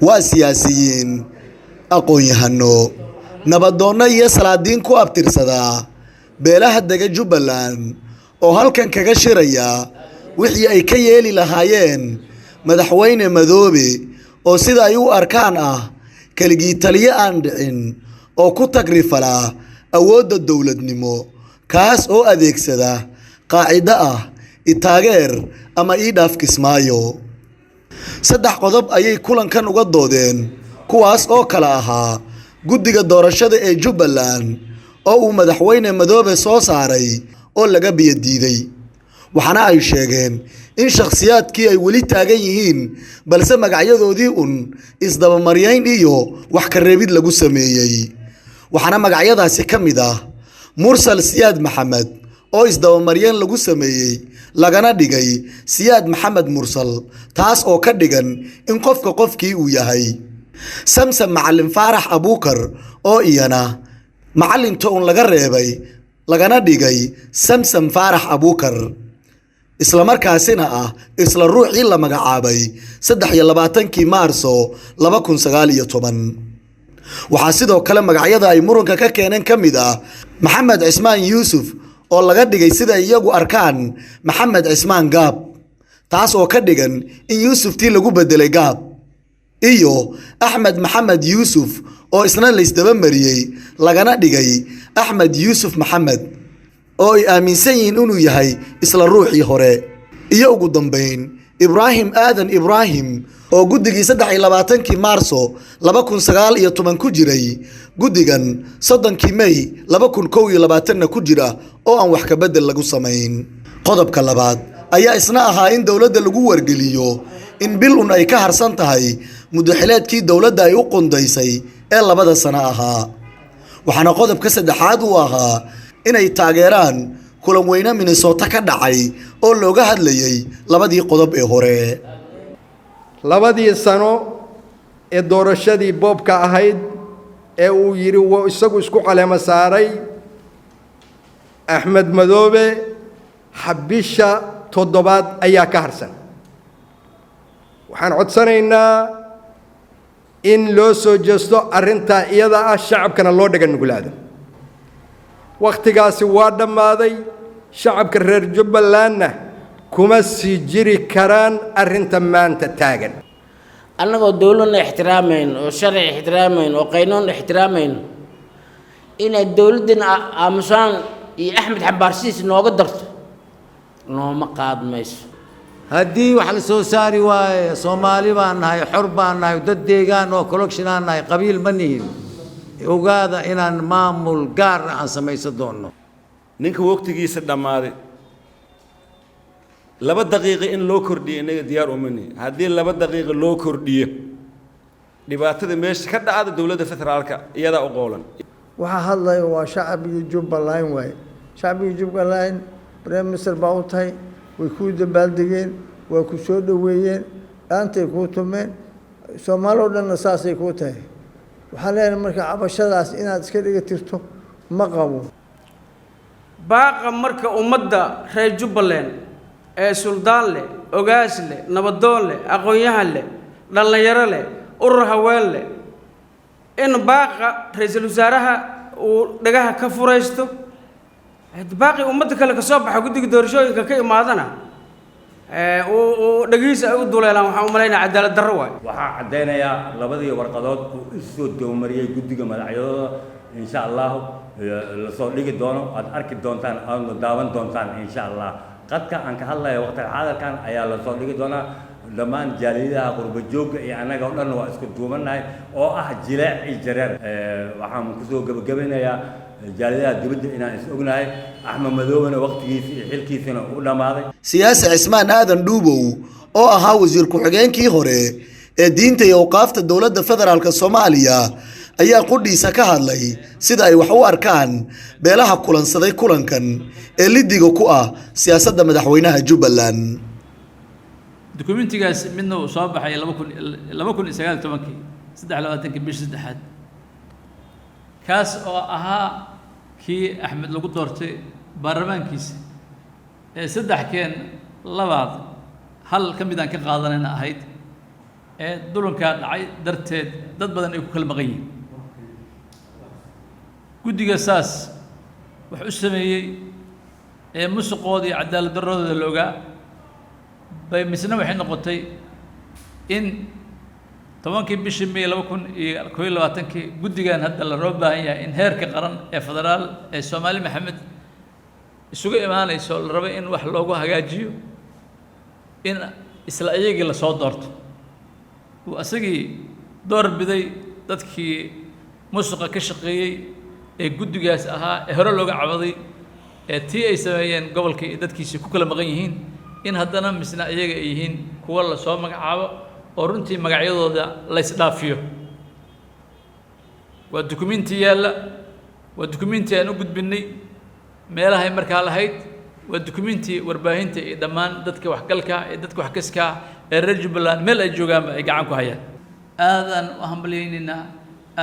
waa siyaasiyiin aqoon-yahano nabadoonna iyo salaadiin ku abtirsada beelaha dega Jubbaland oo halkan kaga shiraya wixii ay ka yeeli lahaayeen madaxweyne Madoobe oo sida ay u arkaan ah kaligii taliye aan dhicin oo ku tagrifala awoodda dawladnimo kaas oo adeegsada qaacida ah taageer ama dhaaf Kismaayo. Saddex qodob ayay kulankan uga doodeen kuwaas oo kala ahaa guddiga doorashada ee Jubbaland oo uu madaxweyne Madoobe soo saaray oo laga biyadiiday, waxaana ay sheegeen in shakhsiyaadkii ay weli taagan yihiin balse magacyadoodii isdaba maryayn iyo wax ka reebid lagu sameeyay. waxaana magacyadaasi ka mid ah Mursal Siyaad Maxamed oo isdaba maryayn lagu sameeyay lagana dhigay Siyaad Maxamed Mursal, taas oo ka dhigan in qofkii uu yahay Samsam Macallin Faarax Abuukar oo iyana macallinta laga reebay lagana dhigay Samsam Faarax Abuukar, isla markaasina ah isla ruuxii la magacaabay 23 Maarso 2019. waxaa sidoo kale magacyada ay muranka ka keeneen ka mid ah Maxamed Cismaan Yuusuf oo laga dhigay sida iyagu arkaan Maxamed Cismaan Gaab, taas oo ka dhigan in Yuusuftii lagu bedelay Gaab, iyo Axmed Maxamed Yuusuf oo isna la isdaba mariyay lagana dhigay Axmed Yuusuf Maxamed oo ay aaminsan yihiin inuu yahay isla ruuxii hore, iyo ugu dambeyn Ibraahim Aadan Ibraahim oo guddigii 23 Maarso 2019 ku jiray guddigan 30 May 2021 ku jira oo aan wax ka bedel lagu sameyn. qodobka labaad ayaa isna ahaa in dawladda lagu wargeliyo in bil ay ka harsan tahay mudaxileedkii dawladda ay u qondaysay ee 2 sano ahaa, waxaana qodobka saddexaad uu ahaa inay taageeraan kulan weyne Minnesota ka dhacay oo looga hadlayay labadii qodob ee hore. 2 sano ee doorashadii boobka ahayd ee uu yiri isagu isku caleema saaray Axmed Madoobe xabisha 7 ayaa ka harsan. waxaan codsanaynaa in loo soo jeesto arinta iyada ah shacabkana loo dhagan nuglaado. waqtigaasi waa dhammaaday, shacabka reer Jubbalandna kuma sii jiri karaan arinta maanta taagan. annagoo dawladna ixtiraamayn oo sharci ixtiraamayn oo qaynoon ixtiraamayn inay dawladdan aamusaan iyo Axmed Xambaarsiis nooga darto nooma qaadmayso. haddii wax la soo saari waayo Soomaali baan nahay, xor baan nahay, dad deegaan oo collection aan nahay, qabiil ma nihin. ogaada inaan maamul gaar ah aan samaysan doono. ninka waqtigiisa dhamaaday 2 daqiiqo in loo kordhiyo inaga diyaar uma nihin. haddii 2 daqiiqo loo kordhiyo dhibaatada meesha ka dhacda dawladda federaalka iyada u qoolan. waxa hadlay waa shacabka Jubbaland way shacabka Jubbaland Prime Minister baa u tahay way ku dabaaldegeen way ku soo dhaweeyeen aantay ku tumeen Soomaaliya dhanna saasay ku tahay. waxaan leenahay marka cabashadaas inaad iska dhigatirto ma qabo. baaqa marka ummadda reer Jubbaland ee suldaan leh, ogaas leh, nabadoon leh, aqoon-yahan leh, dhalinyaro leh, urur haween leh, in baaqa ra'iisul wasaaraha uu dhagaha ka furaysto baaqi ummadda kale ka soo baxa guddiga doorashooyinka ka imaadana uu dhagiisa ay u duleelaan. waxaan u malaynaa cadaalad darro waay. waxaa caddaynaya 2 warqadood uu isoo doomariyay guddiga madaxyadooda insha Allah la soo dhigi doono, aad arki doontaan aad daawan doontaan insha Allah. qadka aan ka hadlayo waqti xaadirkan ayaa la soo dhigi doonaa dhammaan jaaliyadaha qurba joogga iyo anaga oo dhan waa isku duubanahay oo ah jileec iyo jareer. waxaan ku soo gabagabeynayaa jaaliyadaha dibadda inaan is ognahay Axmed Madoobena waqtigiisa iyo xilkiisana u dhamaaday. siyaasi Cismaan Aadan Dhuubow oo ahaa wasiir ku-xigeenkii hore ee diinta iyo awqaafta dawladda federaalka Soomaaliya ayaa qudhiisa ka hadlay sida ay wax u arkaan beelaha kulansaday kulankan ee lidiga ku ah siyaasadda madaxweynaha Jubbaland. dokumentigaas midna uu soo baxay 2019 23 bishii 3 kaas oo ahaa kii Axmed lagu doortay baarlamaankiisa ee 3 keen labaad hal ka mid aan ka qaadanayna ahayd ee dulankaa dhacay darteed dad badan ay ku kala maqan yihiin guddiga saas wax u sameeyey ee musuqooda iyo cadaalad darradooda la ogaa bay misna waxay noqotay in 10kii bishii May 2021 guddigan hadda la roo baahan yahay in heerka qaran ee federaal ee Soomaali Maxamed isugu imaanayso la rabo in wax loogu hagaajiyo in isla iyagii la soo doorto uu asagii door biday dadkii musuqa ka shaqeeyay ee guddigaas ahaa ee hore looga cabaday ee tii ay sameeyeen gobolka iyo dadkiisa ku kala maqan yihiin in haddana misna iyaga ay yihiin kuwa la soo magacaabo oo runtii magacyadooda la isdhaafiyo waa dukumenti yaalla waa dukumenti aan u gudbinay meelahay markaa lahayd waa dukumenti warbaahinta iyo dhammaan dadka waxgalka iyo dadka wax kaska ee reer Jubbaland meel ay joogaanba ay gacan ku hayaan aadan u hambalyeynaa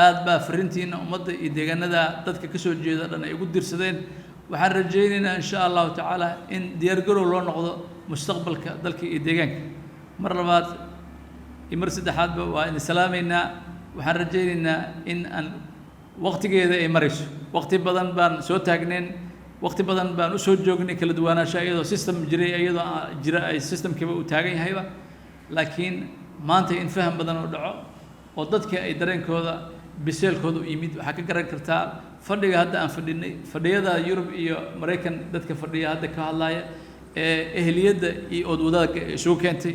aad baa fariintiina ummadda iyo deegaanada dadka ka soo jeeda dhan ay ugu dirsadeen waxaan rajaynaynaa insha Allah taala in diyaar garow loo noqdo mustaqbalka dalka iyo deegaanka mar labaad iyo mar saddexaadba waa in salaameynaa waxaan rajaynaynaa in aan waqtigeeda ay marayso waqti badan baan soo taagneen waqti badan baan u soo joognay kala duwanaansho iyadoo system jiray iyadoo jira ay systemkiiba u taagan yahayba laakiin maanta in faham badan oo dhaco oo dadka ay dareenkooda biseelkooda u yimid waxaa ka garan kartaa fadhiga hadda aan fadhinay fadhiyada Yurub iyo Mareykan dadka fadhiya hadda ka hadlaya ee ehliyada iyo odwadaadka isugu keentay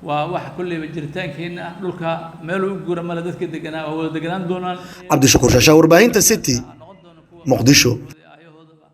waa wax kulliba jiritaankeena dhulka meel u guura mala dadka deganaa oo wada deganaan doonaan Cabdi Shakuur Shaasha warbaahinta City Muqdisho